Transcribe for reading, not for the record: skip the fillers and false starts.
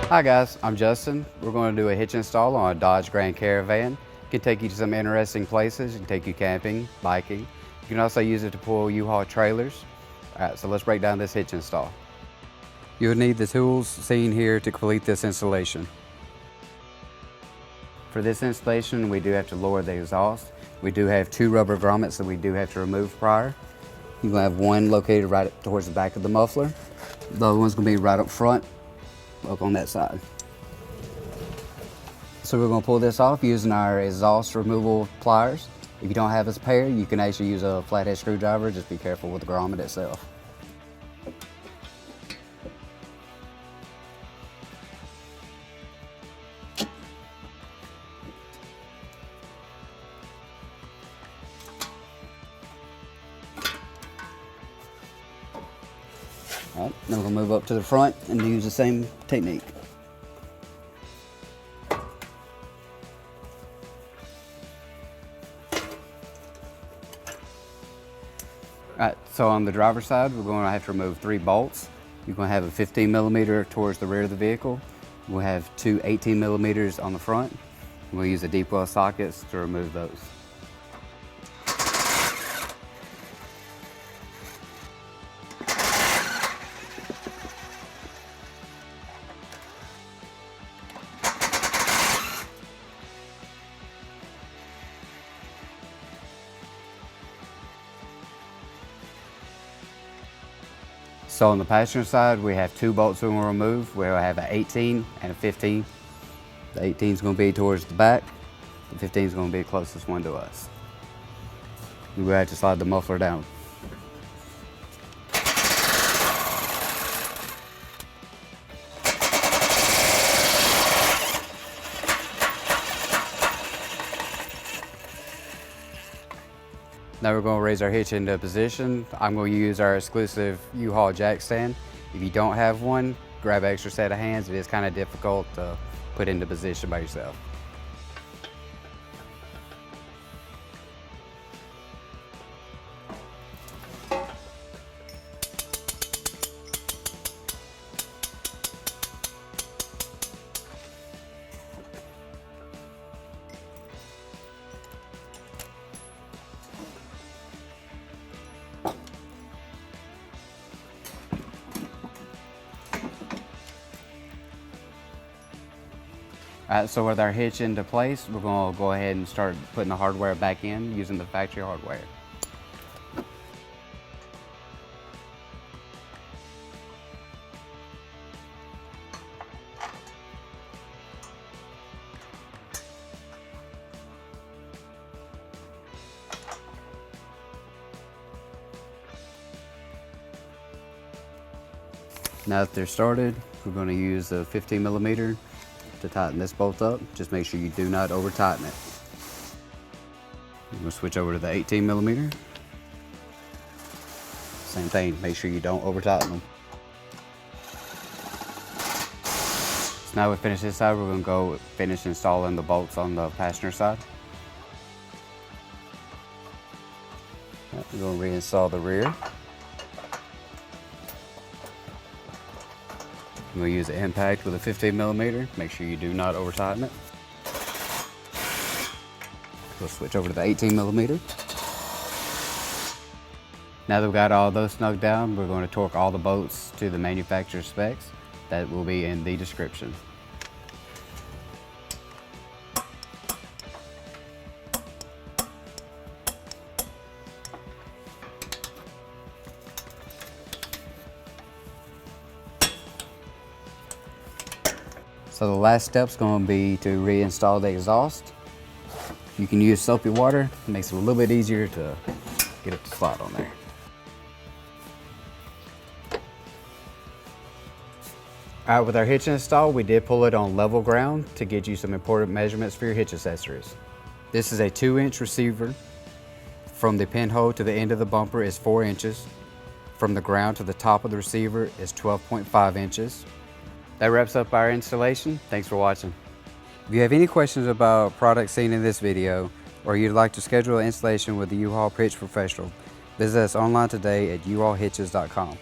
Hi guys, I'm Justin. We're going to do a hitch install on a Dodge Grand Caravan. It can take you to some interesting places. It can take you camping, biking. You can also use it to pull U-Haul trailers. Alright, so let's break down this hitch install. You'll need the tools seen here to complete this installation. For this installation, we do have to lower the exhaust. We do have 2 rubber grommets that we do have to remove prior. You're going to have one located right towards the back of the muffler. The other one's going to be right up front, up on that side. So we're going to pull this off using our exhaust removal pliers. If you don't have a pair, you can actually use a flathead screwdriver. Just be careful with the grommet itself. All right, then we're going to move up to the front and use the same technique. Alright, so on the driver's side, we're going to have to remove 3 bolts. You're going to have a 15 millimeter towards the rear of the vehicle. We'll have 2 18 millimeters on the front. We'll use the deep well sockets to remove those. So on the passenger side, we have 2 bolts we're going to remove. We'll have an 18 and a 15. The 18 is going to be towards the back. The 15 is going to be the closest one to us. We'll have to slide the muffler down. Now we're going to raise our hitch into position. I'm going to use our exclusive U-Haul jack stand. If you don't have one, grab an extra set of hands. It is kind of difficult to put into position by yourself. Alright, so with our hitch into place, we're going to go ahead and start putting the hardware back in using the factory hardware. Now that they're started, we're going to use the 15 millimeter to tighten this bolt up. Just make sure you do not over tighten it. We're going to switch over to the 18 millimeter. Same thing, make sure you don't over tighten them. So now we finish this side, we're going to go finish installing the bolts on the passenger side. We're going to reinstall the rear. We'll use the impact with a 15 millimeter. Make sure you do not over tighten it. We'll switch over to the 18 millimeter. Now that we've got all those snugged down, we're going to torque all the bolts to the manufacturer specs. That will be in the description. So the last step is going to be to reinstall the exhaust. You can use soapy water. It makes it a little bit easier to get it to slide on there. All right, with our hitch install, we did pull it on level ground to get you some important measurements for your hitch accessories. This is a 2-inch receiver. From the pinhole to the end of the bumper is 4 inches. From the ground to the top of the receiver is 12.5 inches. That wraps up our installation. Thanks for watching. If you have any questions about products seen in this video, or you'd like to schedule an installation with the U-Haul Hitch Professional, visit us online today at uhaulhitches.com.